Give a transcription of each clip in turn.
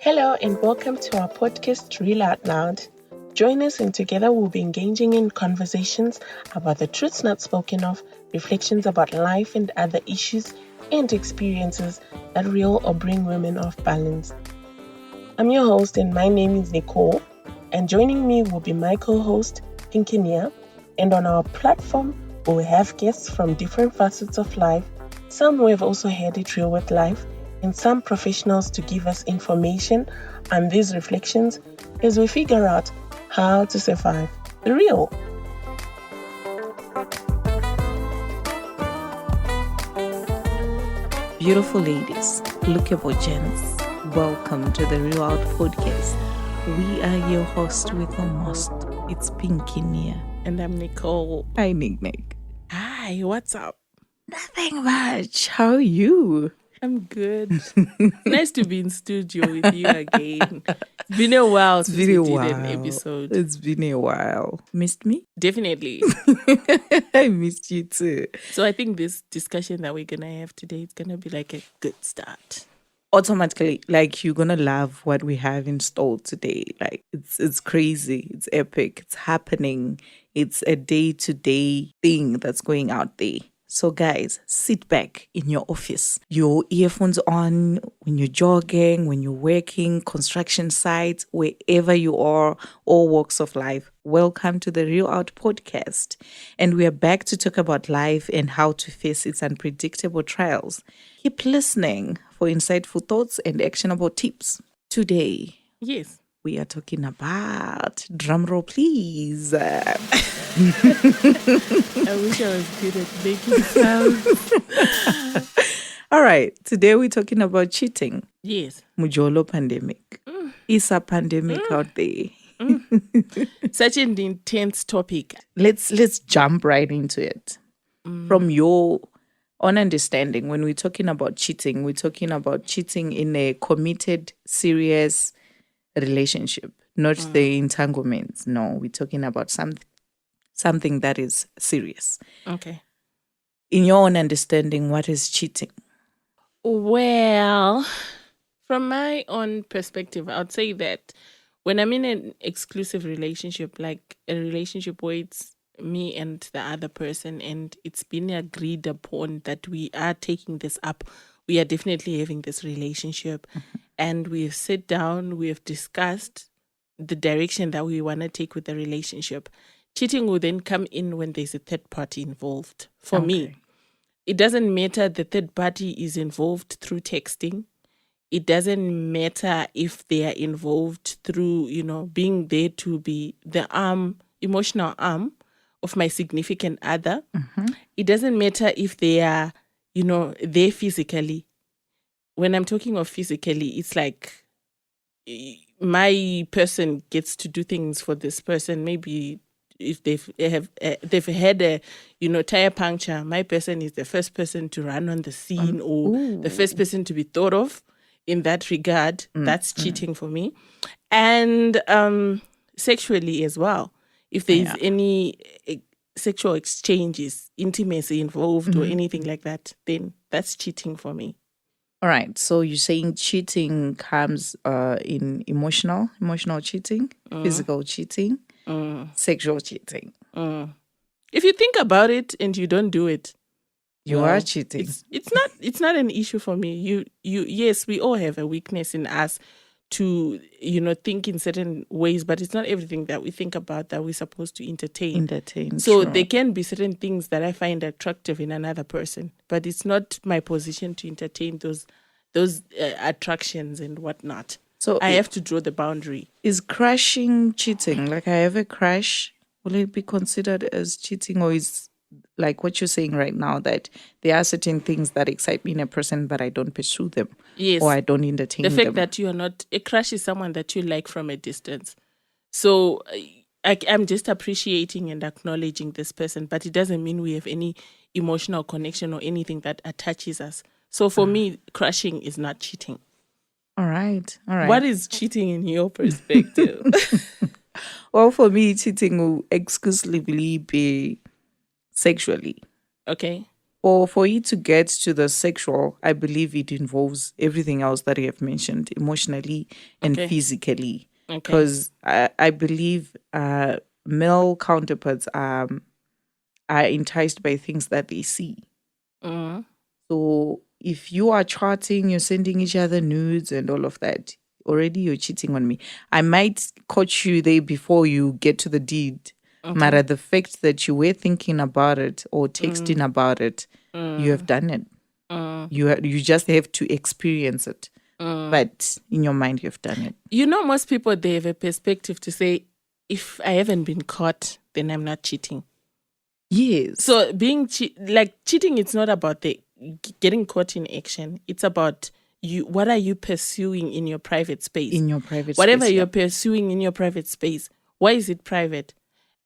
Hello and welcome to our podcast, Real Out Loud. Join us and together we'll be engaging in conversations about the truths not spoken of, reflections about life and other issues, and experiences that reel or bring women off balance. I'm your host and my name is Nicole, and joining me will be my co-host, Pinkinia, and on our platform we'll have guests from different facets of life, some who have also had it real with life, and some professionals to give us information on these reflections as we figure out how to survive the real. Beautiful ladies, lookable gents, welcome to the Real Out Podcast. We are your host with the most. It's Pinky Nia. And I'm Nicole. Hi, Nick. Hi, what's up? Nothing much. How are you? I'm good. Nice to be in studio with you again. It's been a while since we did an episode. It's been a while. Missed me? Definitely. I missed you too. So I think this discussion that we're going to have today is going to be like a good start. Automatically, like, you're gonna love what we have installed today. Like, it's crazy, it's epic, it's happening. It's a day-to-day thing that's going out there. So guys, sit back in your office, your earphones on, when you're jogging, when you're working, construction sites, wherever you are, all walks of life. Welcome to the Real Out Podcast. And we are back to talk about life and how to face its unpredictable trials. Keep listening for insightful thoughts and actionable tips. Today, yes, we are talking about, drumroll please. I wish I was good at making sounds. All right, today we're talking about cheating. Yes. Mujolo pandemic. It's a pandemic out there. Such an intense topic. Let's jump right into it. From your own understanding, when we're talking about cheating, we're talking about cheating in a committed, serious relationship, not the entanglements. No, we're talking about something that is serious. Okay. In your own understanding, what is cheating? Well, from my own perspective, I would say that when I'm in an exclusive relationship, like a relationship where it's me and the other person, and it's been agreed upon that we are taking this up, we are definitely having this relationship, and we've sat down, we have discussed the direction that we want to take with the relationship. Cheating will then come in when there's a third party involved. For me, it doesn't matter the third party is involved through texting. It doesn't matter if they are involved through, being there to be the emotional arm of my significant other. It doesn't matter if they are, there physically. When I'm talking of physically, it's like my person gets to do things for this person. Maybe if they've had a tire puncture, my person is the first person to run on the scene or the first person to be thought of. In that regard, that's cheating for me. And sexually as well. If there's any sexual exchanges, intimacy involved or anything like that, then that's cheating for me. All right. So you're saying cheating comes in emotional cheating, physical cheating, sexual cheating. If you think about it and you don't do it, you are cheating. It's not an issue for me. Yes, we all have a weakness in us to, think in certain ways, but it's not everything that we think about that we're supposed to entertain. So there can be certain things that I find attractive in another person, but it's not my position to entertain those attractions and whatnot. So I have to draw the boundary. Is crushing cheating? Like, I have a crush, will it be considered as cheating, or is like what you're saying right now, that there are certain things that excite me in a person, but I don't pursue them, or I don't entertain them? The fact that you are not, a crush is someone that you like from a distance. So I'm just appreciating and acknowledging this person, but it doesn't mean we have any emotional connection or anything that attaches us. So for me, crushing is not cheating. All right. What is cheating in your perspective? Well, for me, cheating will exclusively be sexually. Okay. or for it to get to the sexual, I believe it involves everything else that you have mentioned, emotionally and Okay. physically. Okay. Because I believe male counterparts are enticed by things that they see. Mm. So if you are charting, you're sending each other nudes and all of that, already you're cheating on me. I might catch you there before you get to the deed. Okay. Matter the fact that you were thinking about it or texting about it, you have done it. You just have to experience it. But in your mind, you've done it. You know, most people, they have a perspective to say, if I haven't been caught, then I'm not cheating. Yes. So cheating, it's not about the getting caught in action. It's about you. What are you pursuing in your private space? In your private Whatever space, you're pursuing in your private space, why is it private?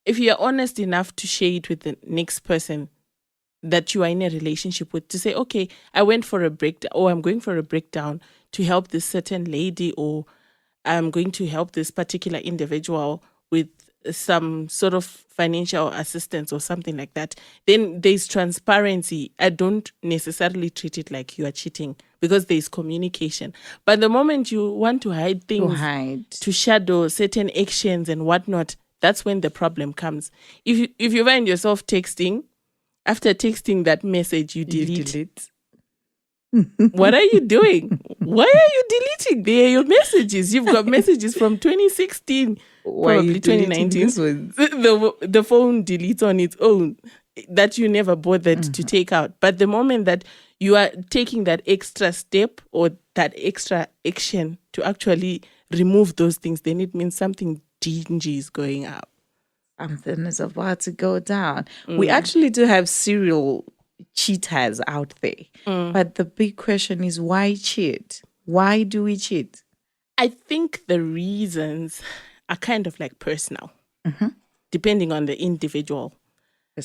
If you're honest enough to share it with the next person that you are in a relationship with, to say, okay, I went for a breakdown, or I'm going for a breakdown to help this certain lady, or I'm going to help this particular individual with some sort of financial assistance or something like that, then there's transparency. I don't necessarily treat it like you are cheating because there's communication. But the moment you want to hide to things, hide. to shadow certain actions and whatnot, that's when the problem comes. If you find yourself texting, after texting that message, you You delete. delete. What are you doing? Why are you deleting? They are your messages. You've got messages from 2016, Why are you probably deleting 2019. this one? The phone deletes on its own that you never bothered to take out. But the moment that you are taking that extra step or that extra action to actually remove those things, then it means something dingy is going up. Something is about to go down. We actually do have serial cheaters out there. But the big question is, why cheat? Why do we cheat? I think the reasons are kind of like personal, depending on the individual.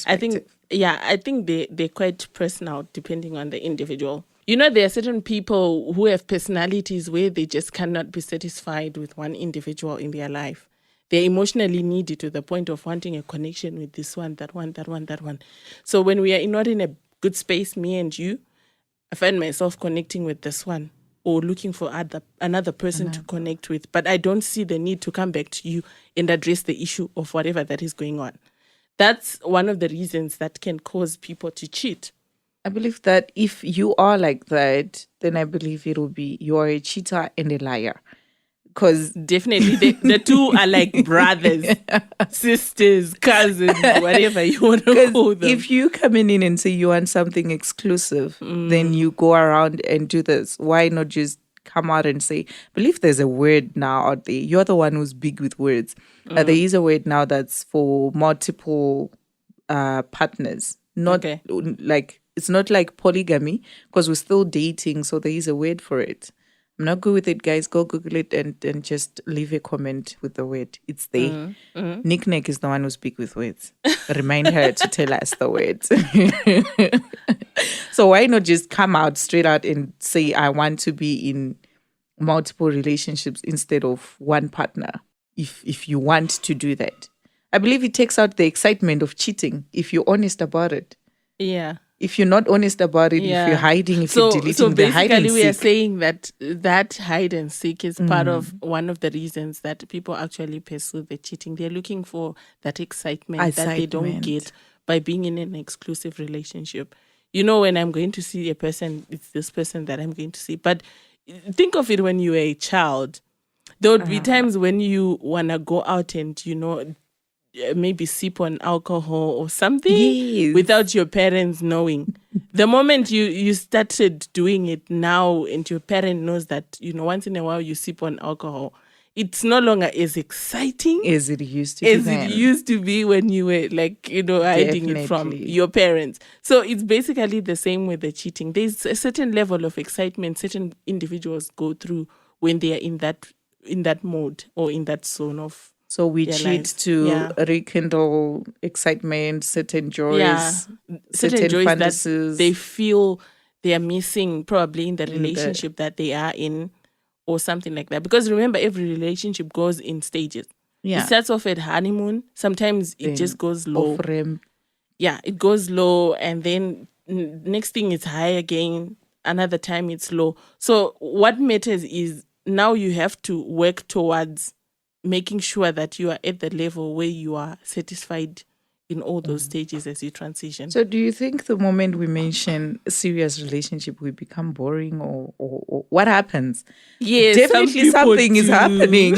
I think, Perspective. I think they're quite personal depending on the individual. You know, there are certain people who have personalities where they just cannot be satisfied with one individual in their life. They're emotionally needy to the point of wanting a connection with this one, that one, that one, that one. So when we are not in a good space, me and you, I find myself connecting with this one or looking for another person to connect with. But I don't see the need to come back to you and address the issue of whatever that is going on. That's one of the reasons that can cause people to cheat. I believe that if you are like that, then I believe it will be you are a cheater and a liar. Because Definitely, the two are like brothers, sisters, cousins, whatever you want to call them. if you coming in and say you want something exclusive, then you go around and do this. Why not just come out and say, believe there's a word now out there. You're the one who's big with words. There is a word now that's for multiple partners. Not Okay. like, it's not like polygamy because we're still dating. So there is a word for it. I'm not good with it, guys. Go Google it and just leave a comment with the word. It's there. Nick is the one who's big with words. Remind her to tell us the words. So why not just come out straight out and say, I want to be in multiple relationships instead of one partner, if you want to do that. I believe it takes out the excitement of cheating if you're honest about it. Yeah. If you're not honest about it, if you're hiding, if you're deleting, so the hide and basically we are seek. saying that hide and seek is part of one of the reasons that people actually pursue the cheating. They're looking for that excitement that they don't Excitement. get by being in an exclusive relationship. You know, when I'm going to see a person, it's this person that I'm going to see. But think of it when you were a child. There would be times when you want to go out and, maybe sip on alcohol or something Yes. without your parents knowing. The moment you started doing it now and your parent knows that, once in a while you sip on alcohol, it's no longer as exciting As it used to be as it then. used to be when you were hiding it from Definitely. your parents. So it's basically the same with the cheating. There's a certain level of excitement certain individuals go through when they are in that mode or in that zone of So we their cheat lives. to rekindle excitement, certain joys, certain joys fantasies. that they feel they are missing probably in the In the- relationship that they are in or something like that. Because remember, every relationship goes in stages. It Yeah. starts off at honeymoon. Sometimes it Then just goes low. off ramp. Yeah, it goes low and then next thing it's high again, another time it's low. So what matters is now you have to work towards making sure that you are at the level where you are satisfied in all those stages as you transition. So do you think the moment we mention a serious relationship, we become boring or what happens? Yes, Definitely something is happening.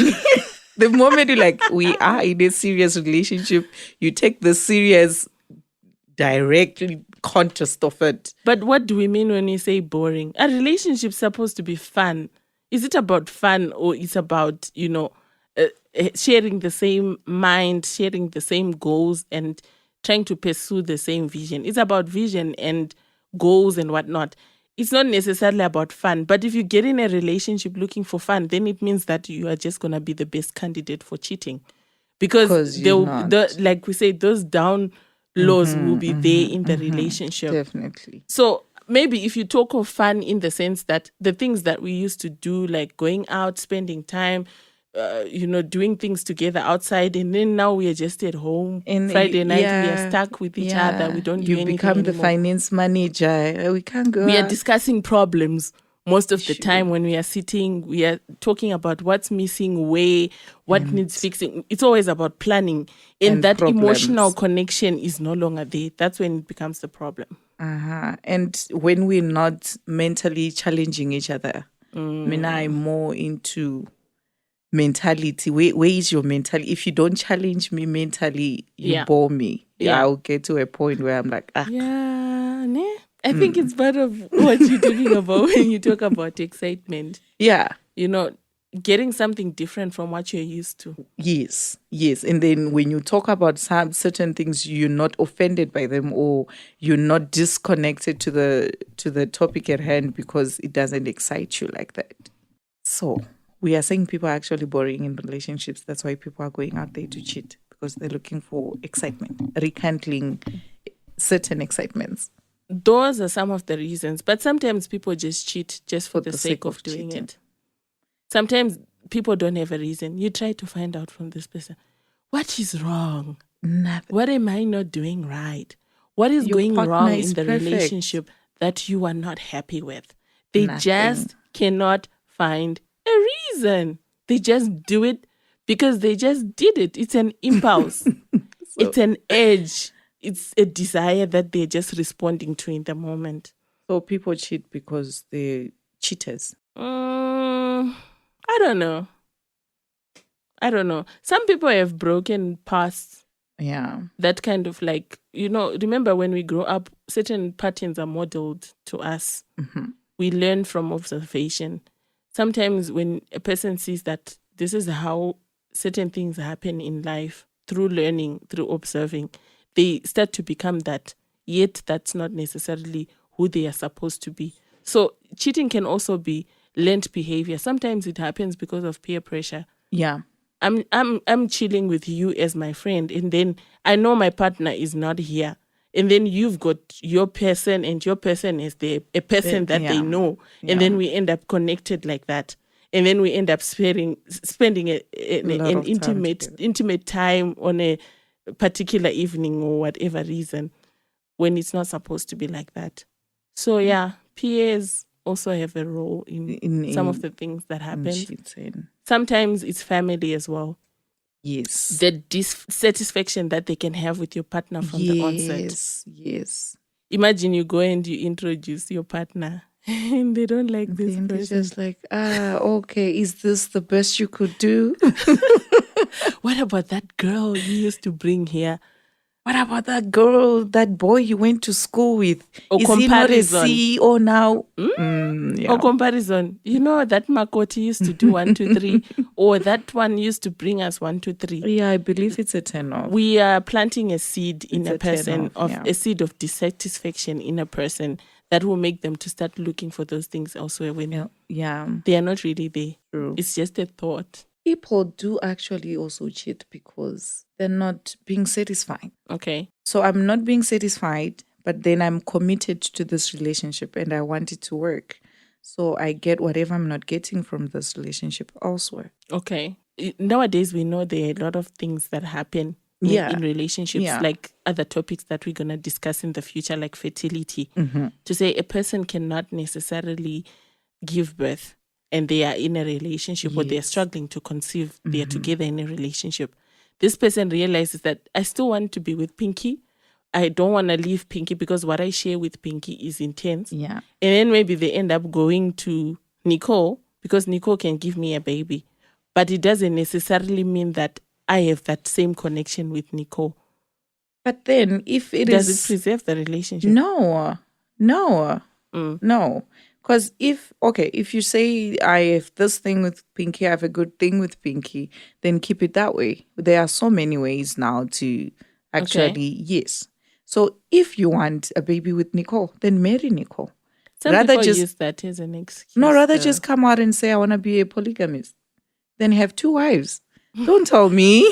The moment you like, we are in a serious relationship, you take the serious directly context of it. But what do we mean when we say boring? A relationship's supposed to be fun. Is it about fun, or it's about, sharing the same mind, sharing the same goals, and trying to pursue the same vision? It's about vision and goals and whatnot. It's not necessarily about fun. But if you get in a relationship looking for fun, then it means that you are just going to be the best candidate for cheating. Because 'Cause you're not. like we say, those down laws will be there in the relationship. Definitely. So maybe if you talk of fun in the sense that the things that we used to do, like going out, spending time, doing things together outside, and then now we are just at home. And Friday night, we are stuck with each other. We don't do you anything become the anymore. finance manager. We can't go We are out. discussing problems most of the Sure. time when we are sitting. We are talking about what's missing, where, what needs fixing. It's always about planning. And that problems. emotional connection is no longer there. That's when it becomes the problem. And when we're not mentally challenging each other, I mean, I'm more into mentality. Where is your mentality? If you don't challenge me mentally, you Yeah. bore me. Yeah. I'll get to a point where I'm like, Yeah, I think it's part of what you're talking about when you talk about excitement. yeah. Getting something different from what you're used to. Yes. And then when you talk about some certain things, you're not offended by them, or you're not disconnected to the topic at hand because it doesn't excite you like that. So we are saying people are actually boring in relationships. That's why people are going out there to cheat, because they're looking for excitement, rekindling certain excitements. Those are some of the reasons. But sometimes people just cheat just for the sake of doing cheating. it. Sometimes people don't have a reason. You try to find out from this person, what is wrong? Nothing. What am I not doing right? What is Your going partner wrong is in the perfect. relationship that you are not happy with? They Nothing. just cannot find a reason. They just do it because they just did it. It's an impulse. It's an urge. It's a desire that they're just responding to in the moment. So people cheat because they're cheaters. I don't know. Some people have broken past. Yeah. That kind of like, remember when we grow up, certain patterns are modeled to us. Mm-hmm. We learn from observation. Sometimes when a person sees that this is how certain things happen in life, through learning, through observing, they start to become that, yet that's not necessarily who they are supposed to be. So cheating can also be learned behavior. Sometimes it happens because of peer pressure. Yeah. I'm chilling with you as my friend, and then I know my partner is not here. And then you've got your person, and your person is a person that they know. And then we end up connected like that. And then we end up spending an intimate time on a particular evening or whatever reason, when it's not supposed to be like that. So yeah, peers also have a role in some of the things that happen. Sometimes it's family as well. Yes. The dissatisfaction that they can have with your partner from the onset. Yes. Imagine you go and you introduce your partner and they don't like this person. They're just like, okay, is this the best you could do? What about that girl you used to bring here? What about that girl, that boy you went to school with? Or is comparison. he not a CEO now? Or comparison. That Makoti used to do 1, 2, 3, or that one used to bring us 1, 2, 3. Yeah, I believe it's a 10 off. We are planting a seed in a person a seed of dissatisfaction in a person that will make them to start looking for those things elsewhere when they are not really there. True. It's just a thought. People do actually also cheat because they're not being satisfied. Okay. So I'm not being satisfied, but then I'm committed to this relationship and I want it to work. So I get whatever I'm not getting from this relationship elsewhere. Okay. Nowadays, we know there are a lot of things that happen Yeah. in relationships, Yeah. like other topics that we're going to discuss in the future, like fertility, to say a person cannot necessarily give birth and they are in a relationship or they're Yes. struggling to conceive, they're together in a relationship. This person realizes that I still want to be with Pinky. I don't want to leave Pinky because what I share with Pinky is intense. Yeah. And then maybe they end up going to Nicole because Nicole can give me a baby. But it doesn't necessarily mean that I have that same connection with Nicole. But then if it Does is it preserve the relationship? no. Because if you say I have this thing with Pinky, I have a good thing with Pinky, then keep it that way. There are so many ways now to actually, yes. So if you want a baby with Nicole, then marry Nicole. Some people use that as an excuse. No, rather just come out and say I want to be a polygamist. Then have 2 wives. Don't tell me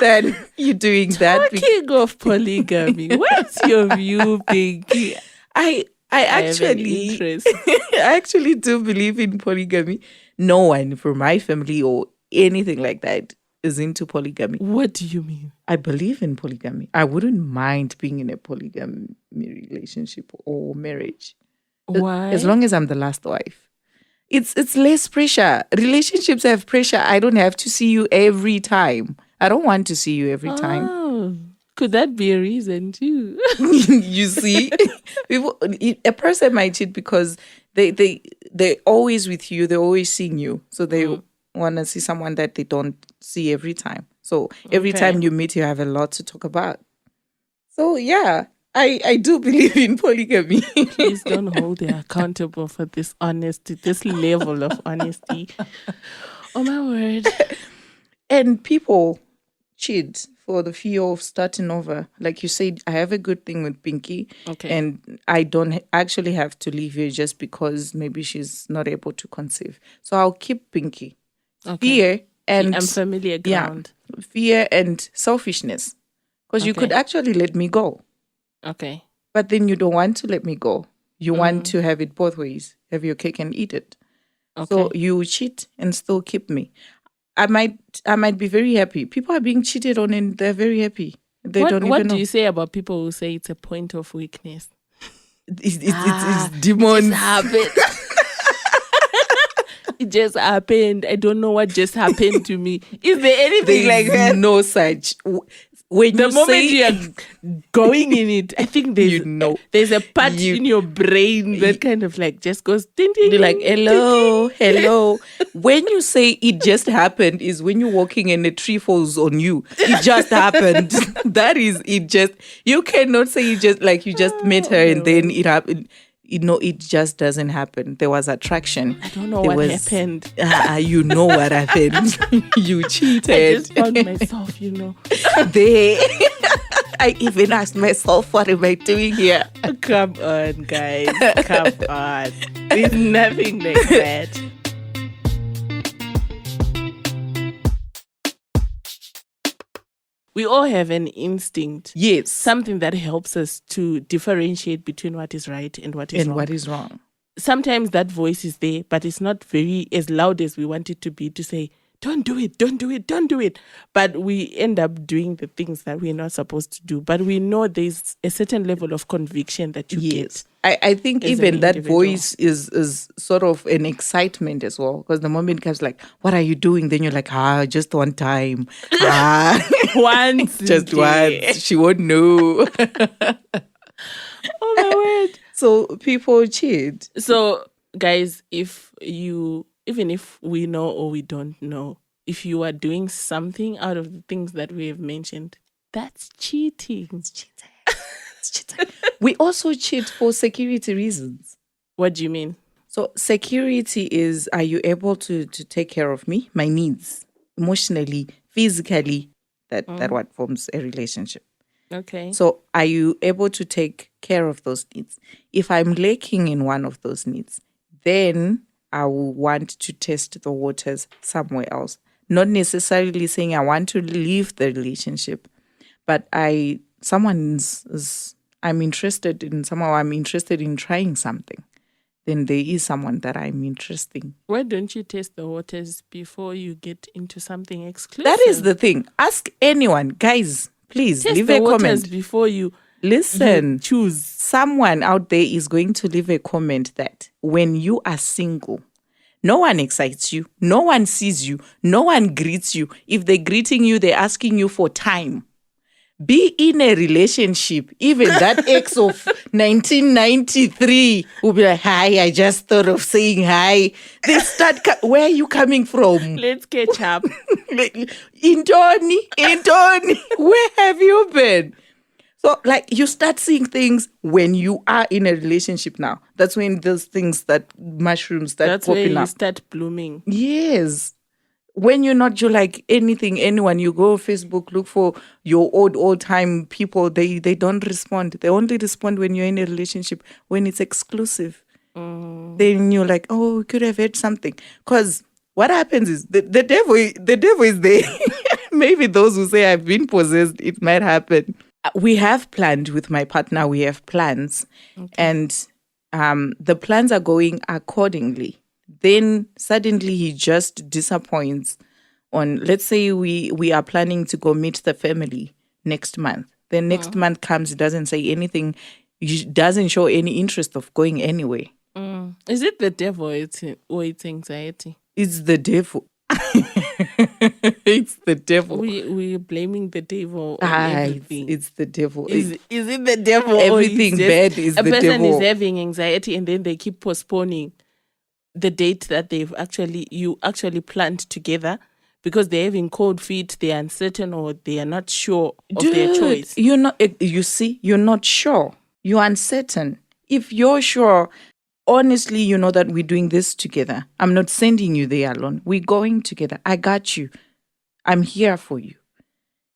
that you're doing that. Talking of polygamy, what's your view, Pinky? I actually interest. I actually do believe in polygamy. No one from my family or anything like that is into polygamy. What do you mean? I believe in polygamy. I wouldn't mind being in a polygamy relationship or marriage. Why? As long as I'm the last wife. It's less pressure. Relationships have pressure. I don't have to see you every time. I don't want to see you every time. Oh, could that be a reason too? You see, a person might cheat because they're always with you. They're always seeing you, so they want to see someone that they don't see every time. So every time you meet, you have a lot to talk about. So yeah, I do believe in polygamy. Please don't hold her accountable for this honesty, this level of honesty. Oh my word! And people cheat for the fear of starting over. Like you said, I have a good thing with Pinky. Okay. And I don't actually have to leave her just because maybe she's not able to conceive. So I'll keep Pinky. Okay. Fear and unfamiliar ground. Yeah, fear and selfishness. Because you could actually let me go. Okay. But then you don't want to let me go. You want to have it both ways. Have your cake and eat it. Okay. So you cheat and still keep me. I might be very happy. People are being cheated on and they're very happy. What do you say about people who say it's a point of weakness? It's demons. It just happened. It just happened. I don't know what just happened to me. Is there anything like that? No such. When the moment you are going in it, I think there's a part in your brain that kind of like just goes ding ding. You're like, hello. When you say it just happened is when you're walking and a tree falls on you. It just happened. That is it. Just you cannot say it just like you just met her and then it happened. It just doesn't happen. There was attraction. I don't know what happened. You know what happened. You cheated. I just found myself, There. I even asked myself, what am I doing here? Come on, guys. Come on. There's nothing like that. We all have an instinct. Yes. Something that helps us to differentiate between what is right and what is wrong. What is wrong. Sometimes that voice is there, but it's not very as loud as we want it to be to say, don't do it, don't do it, don't do it. But we end up doing the things that we're not supposed to do. But we know there's a certain level of conviction that you get. I think even that voice is sort of an excitement as well. Because the moment it comes like, what are you doing? Then you're like, just one time. Once. Just once. She won't know. Oh my word. So people cheat. So guys, even if we know or we don't know, if you are doing something out of the things that we have mentioned, that's cheating. It's cheating. We also cheat for security reasons. What do you mean? So security is, are you able to take care of me, my needs, emotionally, physically? That what forms a relationship. Okay. So are you able to take care of those needs? If I'm lacking in one of those needs, then I will want to test the waters somewhere else. Not necessarily saying I want to leave the relationship, but I'm interested in trying something. Then there is someone that I'm interested in. Why don't you test the waters before you get into something exclusive? That is the thing. Ask anyone. Guys, Please Test leave the a waters comment. before you Listen, choose. someone out there is going to leave a comment that when you are single, no one excites you, no one sees you, no one greets you. If they're greeting you, they're asking you for time. Be in a relationship. Even that ex of 1993 will be like, hi, I just thought of saying hi. They start, where are you coming from? Let's catch up. Intoni, where have you been? So, like, you start seeing things when you are in a relationship now. That's when those things, that mushrooms start That's where popping you up. start blooming. Yes. When you're not, you like anything, anyone, you go Facebook, look for your old time people, they don't respond. They only respond when you're in a relationship, when it's exclusive. Then you're like, oh, we could have had something. Because what happens is the devil is there. Maybe those who say I've been possessed, it might happen. We have planned with my partner, we have plans. Okay. And the plans are going accordingly. Then suddenly he just disappoints on, let's say we are planning to go meet the family next month. Then next month comes, doesn't say anything, he doesn't show any interest of going anywhere. Is it the devil or it's anxiety? It's the devil. It's the devil. We're blaming the devil on everything. It's the devil. Is it the devil? Everything or it's just bad is a the person devil. is having anxiety and then they keep postponing the date that you actually planned together because they're having cold feet, they're uncertain, or they are not sure of their choice. You're not. You see, you're not sure. You're uncertain. If you're sure, honestly, you know that we're doing this together. I'm not sending you there alone. We're going together. I got you. I'm here for you.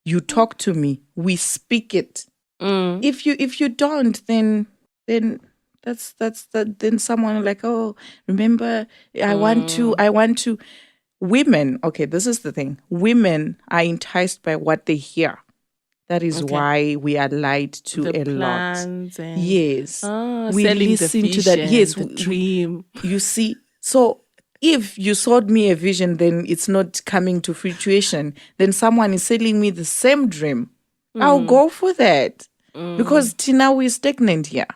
You talk to me. We speak it. If you don't, then that's that. Then someone like, oh, remember, I want to. Women, okay, this is the thing. Women are enticed by what they hear. That is why we are lied to The a lot. plans and Yes. We selling the listen to vision, that. Yes. the dream. You see, so if you sold me a vision, then it's not coming to fruition. Then someone is selling me the same dream. I'll go for that. Because Tina, we're stagnant here.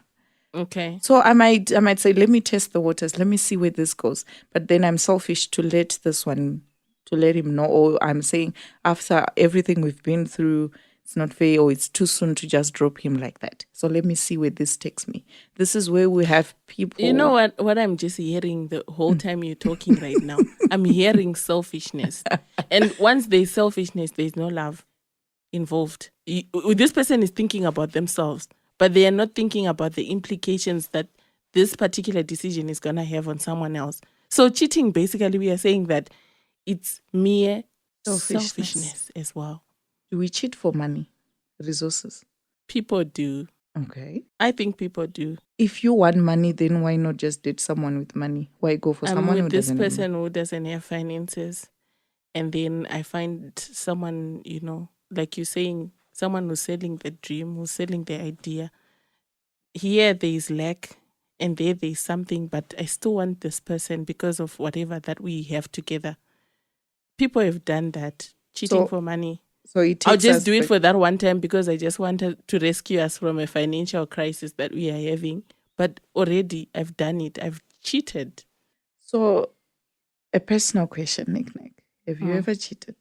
Okay. So I might say, let me test the waters. Let me see where this goes. But then I'm selfish to let him know. Or I'm saying, after everything we've been through, it's not fair, or it's too soon to just drop him like that. So let me see where this takes me. This is where we have people. You know what I'm just hearing the whole time you're talking right now? I'm hearing selfishness. And once there's selfishness, there's no love involved. This person is thinking about themselves, but they are not thinking about the implications that this particular decision is going to have on someone else. So cheating, basically, we are saying that it's mere selfishness as well. Do we cheat for money, resources? People do. Okay. I think people do. If you want money, then why not just date someone with money? Why go for someone who doesn't? This person who doesn't have finances, and then I find someone, like you're saying, someone who's selling the dream, who's selling the idea. Here there is lack, and there's something, but I still want this person because of whatever that we have together. People have done that, cheating for money. So I'll just do it for that one time because I just wanted to rescue us from a financial crisis that we are having. But already I've done it. I've cheated. So, a personal question, Nick. Have you ever cheated?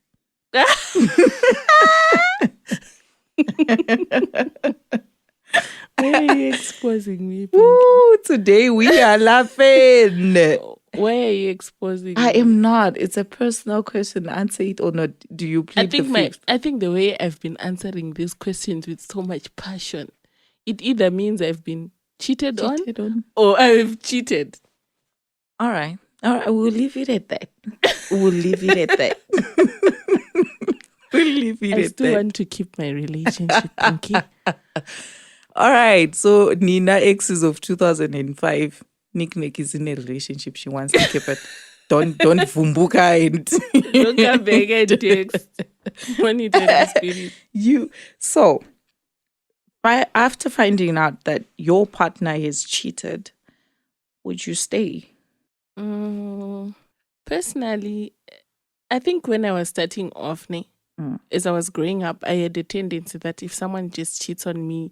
Why are you exposing me? Woo, today we are laughing. Why are you exposing I me? am not. It's a personal question. Answer it or not. Do you plead the fifth? I think the way I've been answering these questions with so much passion, it either means I've been cheated on or I've cheated. All right. We'll leave it at that. We'll leave it at that. I still want to keep my relationship. Okay. All right. So Nina X is of 2005. Nick is in a relationship. She wants to keep it. Don't vumbuka and don't come back and text. Monitor spirit. So after finding out that your partner has cheated, would you stay? Personally, I think when I was starting off, As I was growing up, I had a tendency that if someone just cheats on me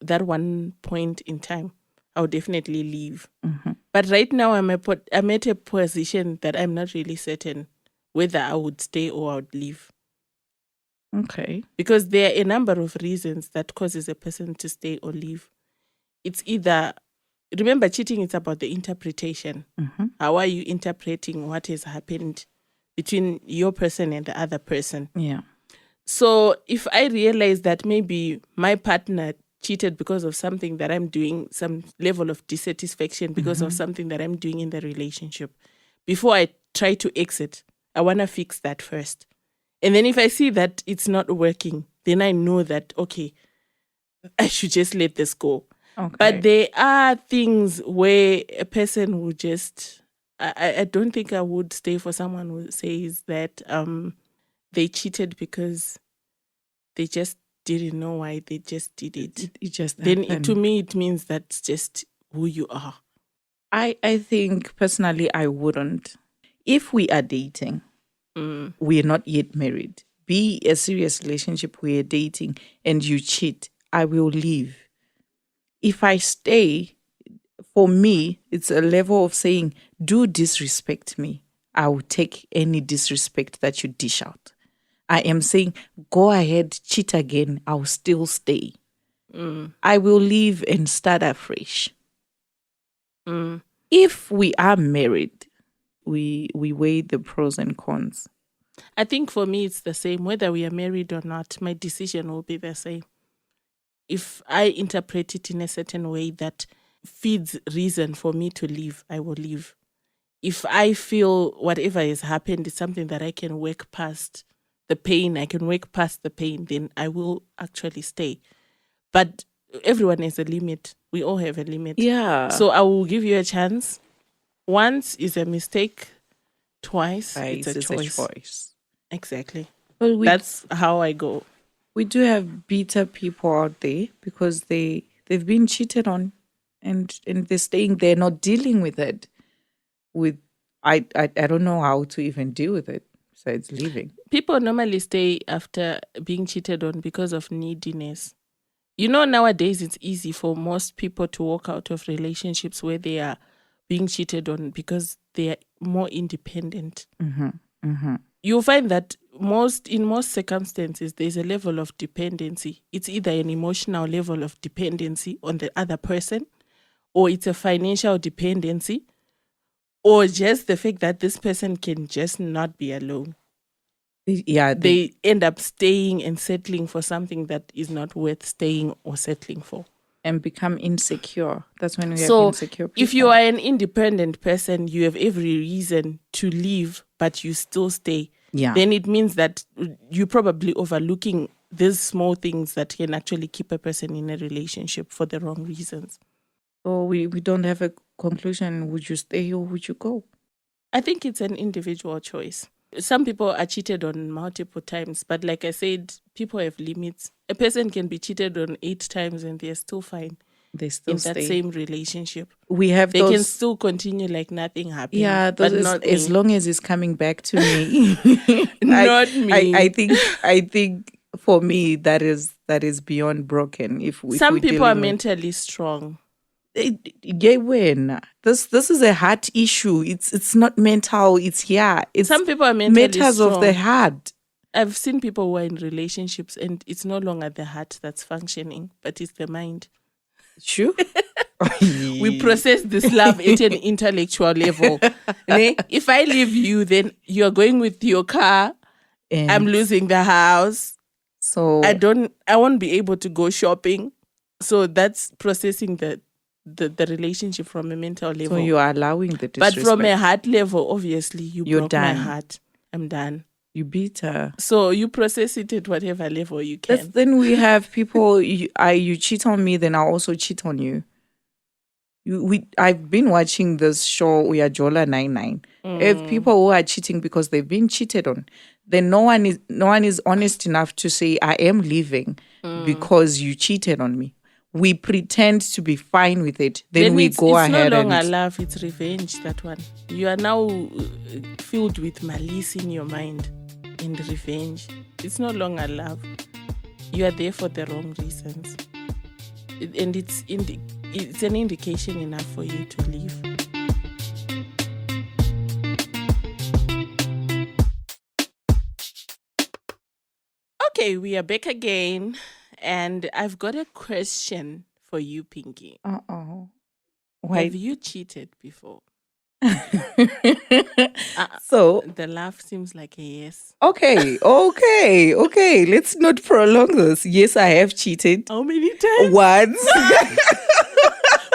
that one point in time, I would definitely leave. But right now, I'm at a position that I'm not really certain whether I would stay or I would leave. Okay. Because there are a number of reasons that causes a person to stay or leave. It's either, remember, cheating is about the interpretation. How are you interpreting what has happened between your person and the other person? Yeah. So if I realize that maybe my partner cheated because of something that I'm doing, some level of dissatisfaction because of something that I'm doing in the relationship, before I try to exit, I want to fix that first. And then if I see that it's not working, then I know that, okay, I should just let this go. Okay. But there are things where a person will just, I don't think I would stay for someone who says that they cheated because they just didn't know why they just did it. It just Then happened. to me, it means that's just who you are. I think personally I wouldn't. If we are dating, we are not yet married. Be a serious relationship, we are dating, and you cheat, I will leave. If I stay, for me, it's a level of saying, do disrespect me. I will take any disrespect that you dish out. I am saying, go ahead, cheat again, I'll still stay. I will leave and start afresh. If we are married, we weigh the pros and cons. I think for me, it's the same. Whether we are married or not, my decision will be the same. If I interpret it in a certain way that feeds reason for me to leave, I will leave. If I feel whatever has happened is something that I can work past the pain, then I will actually stay. But everyone has a limit. We all have a limit. Yeah. So I will give you a chance. Once is a mistake. Twice, it's a choice. Exactly. Well, That's how I go. We do have bitter people out there because they've been cheated on, and they're staying there, not dealing with it. I don't know how to even deal with it besides leaving. People normally stay after being cheated on because of neediness. You know, nowadays it's easy for most people to walk out of relationships where they are being cheated on because they are more independent. You'll find that in most circumstances, there's a level of dependency. It's either an emotional level of dependency on the other person, or it's a financial dependency, or just the fact that this person can just not be alone. Yeah, they end up staying and settling for something that is not worth staying or settling for. And become insecure. That's when we have So insecure people. if you are an independent person, you have every reason to leave, but you still stay. Yeah. Then it means that you're probably overlooking these small things that can actually keep a person in a relationship for the wrong reasons. So we don't have a conclusion. Would you stay or would you go? I think it's an individual choice. Some people are cheated on multiple times, but like I said, people have limits. A person can be cheated on 8 times and they're still fine. They still in stay. that same relationship. We have they can still continue like nothing happened. Yeah, but not as long as it's coming back to me. Not me. I think for me that is beyond broken. If some people are mentally strong. This is a heart issue. It's not mental. It's some people are mentally matters strong. of the heart. I've seen people who are in relationships and it's no longer the heart that's functioning, but it's the mind. Sure. We process this love at an intellectual level. If I leave you, then you're going with your car. And I'm losing the house. So I won't be able to go shopping. So that's processing the relationship from a mental level. So you are allowing the disrespect. But from a heart level, obviously, you're broke done. My heart. I'm done. You beat her. So you process it at whatever level you can. Then we have people, you cheat on me, then I'll also cheat on you. I've been watching this show, Uyajola 99. If people who are cheating because they've been cheated on, then no one is honest enough to say, I am leaving because you cheated on me. We pretend to be fine with it. Then we go ahead and... It's no longer love, it's revenge, that one. You are now filled with malice in your mind. and revenge. It's no longer love. You are there for the wrong reasons. And it's an indication enough for you to leave. Okay, we are back again. And I've got a question for you, Pinky. Uh-oh. Have you cheated before? So the laugh seems like a yes. Okay. Let's not prolong this. Yes, I have cheated. How many times? Once.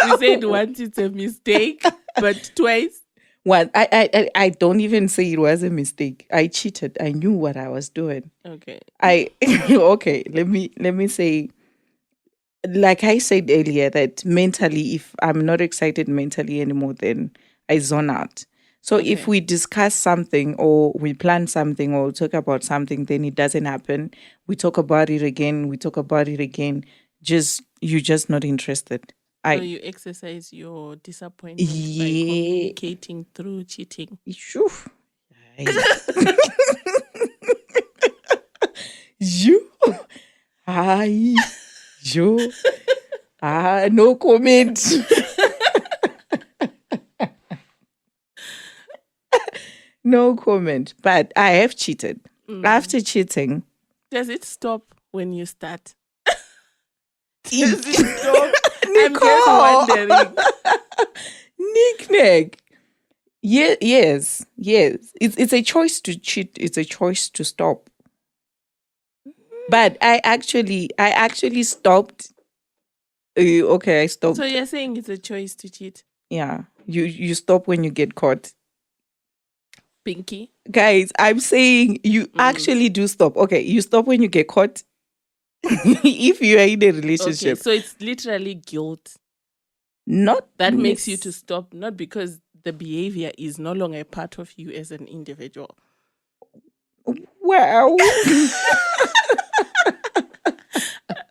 We said once it's a mistake, but twice. One. I don't even say it was a mistake. I cheated. I knew what I was doing. Okay. Okay. Let me say. Like I said earlier, that mentally, if I'm not excited mentally anymore, then I zone out. So if we discuss something or we plan something or talk about something, then it doesn't happen. We talk about it again. You're just not interested. So you exercise your disappointment by communicating through cheating. You. Hi. You. No comment. No comment. But I have cheated. After cheating. Does it stop when you start? Does it stop? Nicole. I'm just wondering. Nick. Yes. It's a choice to cheat. It's a choice to stop. But I actually stopped. Okay, I stopped. So you're saying it's a choice to cheat? Yeah. You stop when you get caught. Pinky? Guys, I'm saying you actually do stop. Okay, you stop when you get caught. If you are in a relationship. Okay, so it's literally guilt. Not that makes you to stop, not because the behavior is no longer a part of you as an individual. Well.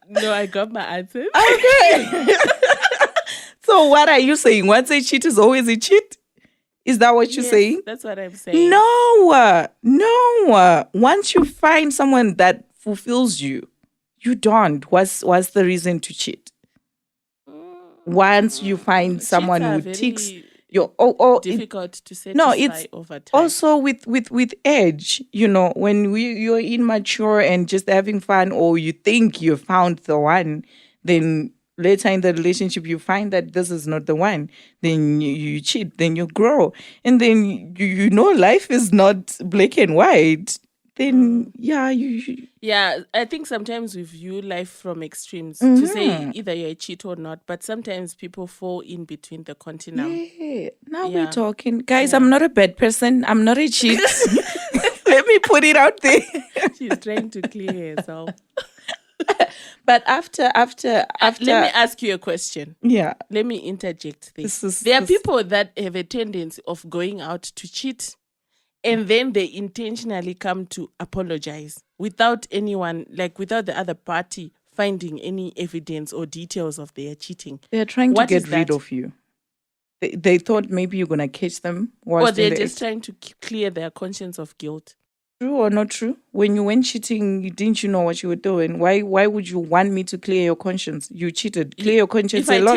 No, I got my answer. Okay. So what are you saying? Once a cheat is always a cheat? Is that what you're saying? That's what I'm saying. No. Once you find someone that fulfills you, you don't. What's the reason to cheat? Once you find someone who ticks your difficult to satisfy over time. Also with age, when you're immature and just having fun, or you think you found the one, then later in the relationship you find that this is not the one, then you cheat, then you grow, and then life is not black and white. Then I think sometimes we view life from extremes to say either you're a cheat or not, but sometimes people fall in between the continuum. Now we're talking, guys. I'm not a bad person. I'm not a cheat. Let me put it out there. She's trying to clear herself. But after let me ask you a question. Yeah, let me interject this. There are people that have a tendency of going out to cheat, and then they intentionally come to apologize without anyone, without the other party finding any evidence or details of their cheating. They're trying to get rid of you. They thought maybe you're going to catch them. Or they're just trying to clear their conscience of guilt. True or not true? When you went cheating, didn't you know what you were doing? Why would you want me to clear your conscience? You cheated. Clear your conscience alone.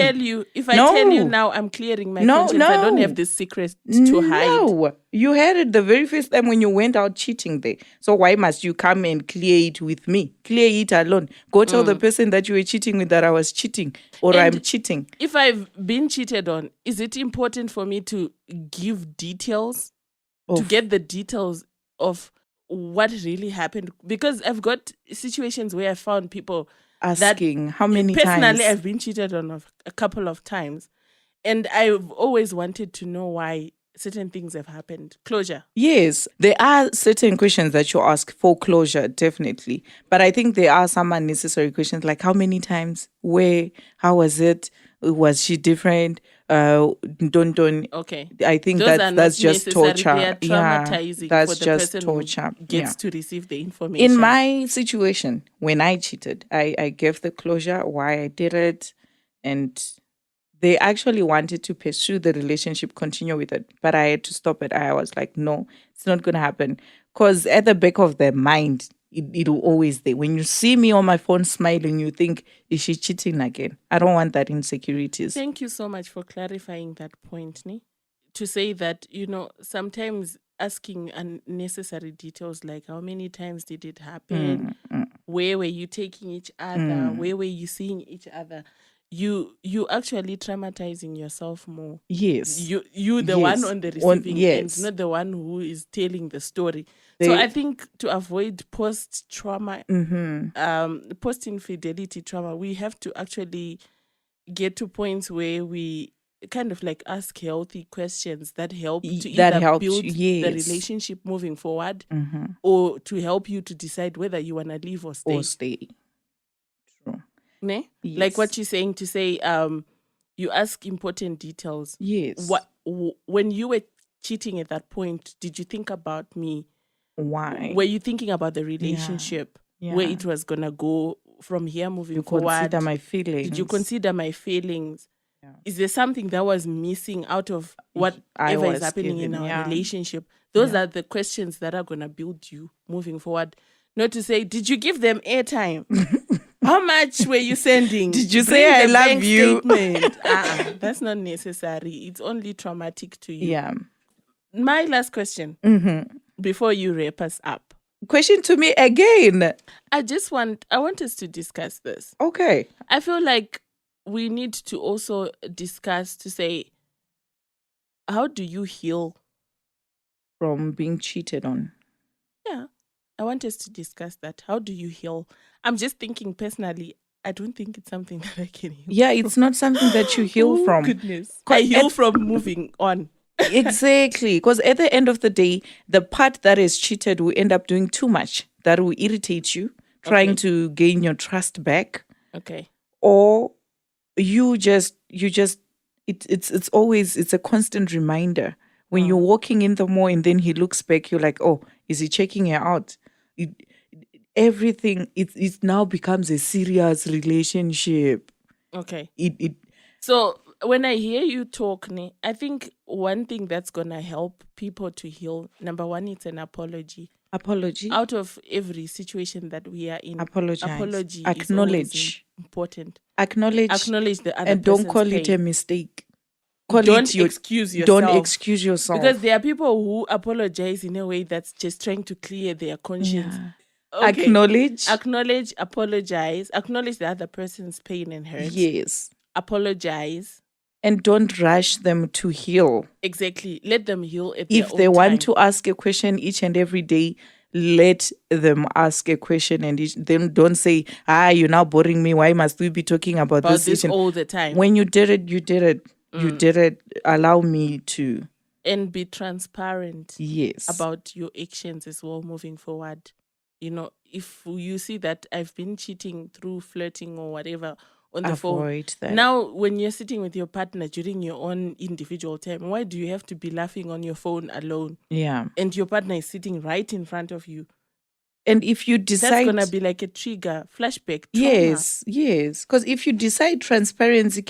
If I tell you now I'm clearing my conscience, I don't have this secret to hide. No, you had it the very first time when you went out cheating there. So why must you come and clear it with me? Clear it alone. Go tell the person that you were cheating with that I was cheating or I'm cheating. If I've been cheated on, is it important for me to give details? To get the details of what really happened? Because I've got situations where I found people asking how many times. Personally, times? I've been cheated on a couple of times, and I've always wanted to know why certain things have happened. Closure. Yes, there are certain questions that you ask for closure, definitely. But I think there are some unnecessary questions, like how many times, where, how was it, was she different? Don't. Okay. I think that's just torture. They are traumatizing that's for the just person torture. Who gets to receive the information. In my situation, when I cheated, I gave the closure why I did it, and They actually wanted to pursue the relationship, continue with it, but I had to stop it. I was like, no, it's not going to happen. Because at the back of their mind, it'll always there. When you see me on my phone smiling, you think, is she cheating again? I don't want that insecurities. Thank you so much for clarifying that point, Ne? To say that, sometimes asking unnecessary details like how many times did it happen? Where were you taking each other? Where were you seeing each other? You actually traumatizing yourself more. Yes. You the one on the receiving end, not the one who is telling the story. So I think to avoid post trauma, post infidelity trauma, we have to actually get to points where we kind of like ask healthy questions that help to either build the relationship moving forward or to help you to decide whether you want to leave or stay. True. Ne? Yes. Like what you're saying, to say you ask important details. Yes. When you were cheating at that point, did you think about me? Why? Were you thinking about the relationship? Yeah. Where it was going to go from here moving forward? Consider my feelings. Did you consider my feelings? Yeah. Is there something that was missing out of whatever is happening in our relationship? Those are the questions that are going to build you moving forward. Not to say, did you give them airtime? How much were you sending? Did you say I love you? That's not necessary. It's only traumatic to you. Yeah. My last question before you wrap us up. Question to me again. I want us to discuss this. Okay. I feel like we need to also discuss to say, how do you heal from being cheated on? Yeah. I want us to discuss that. How do you heal? I'm just thinking personally, I don't think it's something that I can heal from. It's not something that you heal from. Goodness. I heal from moving on. Exactly. Because at the end of the day, the part that is cheated will end up doing too much. That will irritate you, trying to gain your trust back. Okay. Or you just it's always a constant reminder. When you're walking in the mall and then he looks back, you're like, oh, is he checking her out? Everything, it now becomes a serious relationship. Okay. So when I hear you talk, I think one thing that's going to help people to heal, number one, it's an apology. Apology. Out of every situation that we are in. Apologize. Apology Acknowledge. is important. Acknowledge the other and don't call pain. it a mistake. Don't excuse yourself. Don't excuse yourself. Because there are people who apologize in a way that's just trying to clear their conscience. Yeah. Okay. Acknowledge, apologize, acknowledge the other person's pain and hurt. Yes. Apologize. And don't rush them to heal. Exactly. Let them heal at their own time. If they want to ask a question each and every day, let them ask a question, and then don't say, you're now boring me. Why must we be talking about this all the time? When you did it, you did it. You did it. Allow me to. And be transparent. Yes. About your actions as well moving forward. If you see that I've been cheating through flirting or whatever on the phone. That. Now, when you're sitting with your partner during your own individual time, why do you have to be laughing on your phone alone? Yeah. And your partner is sitting right in front of you. And if you decide... That's going to be like a trigger, flashback, trauma. Yes. Because if you decide transparency,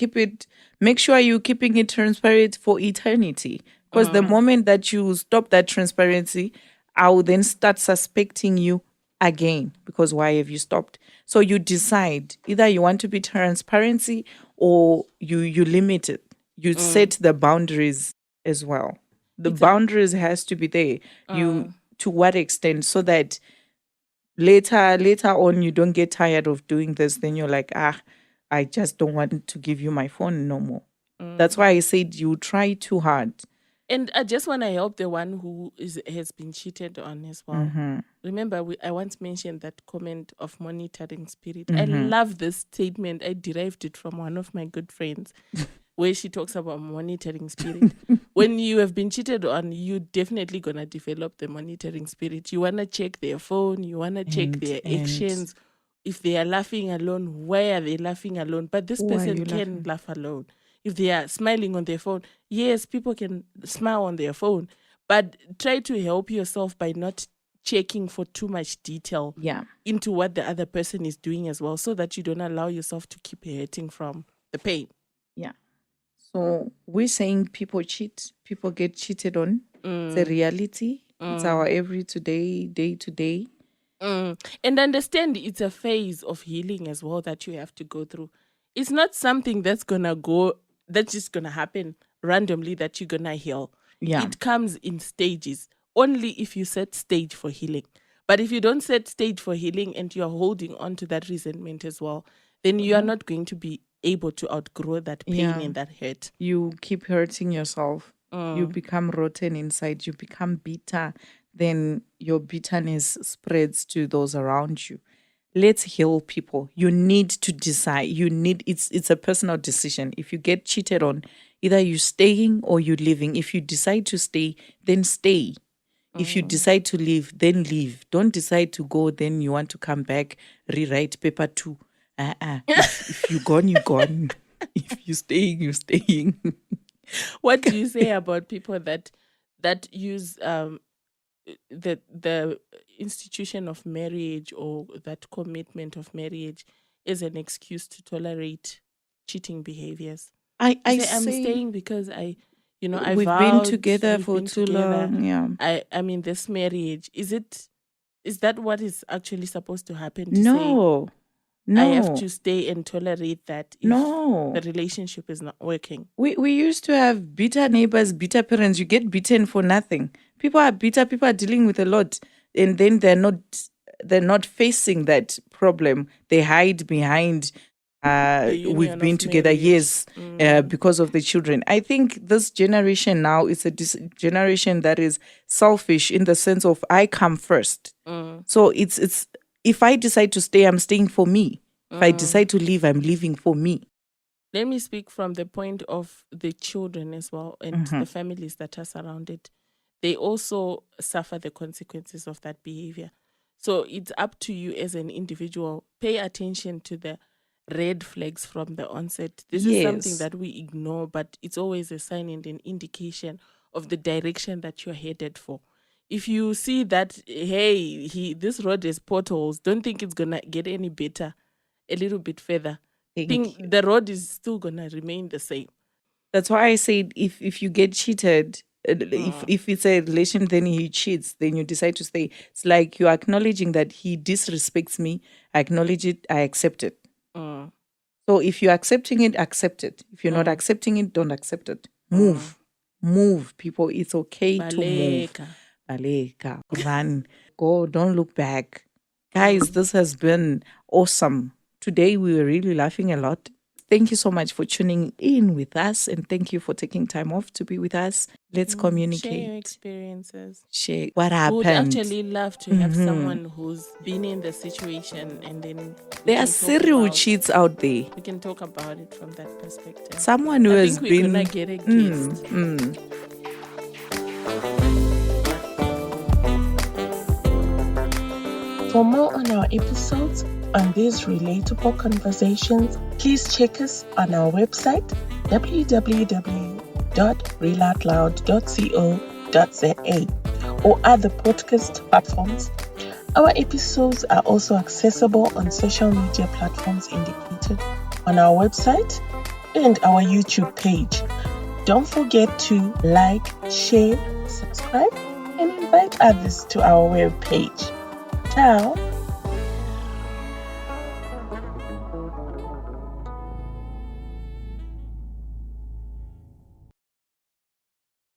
make sure you're keeping it transparent for eternity. Because the moment that you stop that transparency, I will then start suspecting you again. Because why have you stopped? So you decide, either you want to be transparency or you limit it. You set the boundaries as well. The boundaries has to be there. To what extent? So that later on you don't get tired of doing this. Then you're like, I just don't want to give you my phone no more. That's why I said you try too hard. And I just want to help the one who has been cheated on as well. Remember, I once mentioned that comment of monitoring spirit. I love this statement. I derived it from one of my good friends where she talks about monitoring spirit. When you have been cheated on, you're definitely going to develop the monitoring spirit. You want to check their phone. You want to check their actions. If they are laughing alone, why are they laughing alone? But this person can laugh alone. If they are smiling on their phone, yes, people can smile on their phone, but try to help yourself by not checking for too much detail into what the other person is doing as well, so that you don't allow yourself to keep hurting from the pain. Yeah. So we're saying people cheat, people get cheated on. It's a reality. It's our every today, day to day. And understand it's a phase of healing as well that you have to go through. It's not something that's just gonna happen randomly that you're gonna heal. Yeah. It comes in stages. Only if you set stage for healing. But if you don't set stage for healing and you're holding on to that resentment as well, then you are not going to be able to outgrow that pain Yeah. and that hurt. You keep hurting yourself. You become rotten inside. You become bitter. Then your bitterness spreads to those around you. Let's heal people. You need to decide. It's a personal decision. If you get cheated on, either you're staying or you're leaving. If you decide to stay, then stay. If you decide to leave, then leave. Don't decide to go, then you want to come back, rewrite paper 2. If you're gone, you're gone. If you're staying, you're staying. What do you say about people that use the institution of marriage or that commitment of marriage as an excuse to tolerate cheating behaviors? I I'm say staying because I we've been vowed, together we've for been too together. long. Yeah. I'm in this marriage. Is that what is actually supposed to happen? To say No. I have No. to stay and tolerate that if No. the relationship is not working. We used to have bitter neighbors, bitter parents. You get beaten for nothing. People are bitter. People are dealing with a lot, and then they're not facing that problem. They hide behind. The We've union been of together marriage. years because of the children. I think this generation now is a generation that is selfish in the sense of I come first. So it's if I decide to stay, I'm staying for me. If I decide to leave, I'm leaving for me. Let me speak from the point of the children as well and the families that are surrounded. They also suffer the consequences of that behavior. So it's up to you as an individual. Pay attention to the red flags from the onset. This is something Yes. that we ignore, but it's always a sign and an indication of the direction that you're headed for. If you see that, hey, this road has potholes, don't think it's gonna get any better a little bit further. Thank you. The road is still gonna remain the same. That's why I said if you get cheated, if it's a relation, then he cheats, then you decide to stay. It's like you're acknowledging that he disrespects me. I acknowledge it. I accept it. So if you're accepting it, accept it. If you're not accepting it, don't accept it. Move, people. It's okay to move. Baleka, run, go. Don't look back, guys. This has been awesome. Today we were really laughing a lot. Thank you so much for tuning in with us, and thank you for taking time off to be with us. Let's communicate. Share your experiences. Share what We would happened. actually love to have someone who's been in the situation, and then There are serial cheats out there. we can talk about it from that perspective. Someone who I has think we're been. gonna get a guest. For more on our episodes on these relatable conversations, please check us on our website www.realoutloud.co.za or other podcast platforms. Our episodes are also accessible on social media platforms indicated on our website and our YouTube page. Don't forget to like, share, subscribe, and invite others to our web page. Ciao!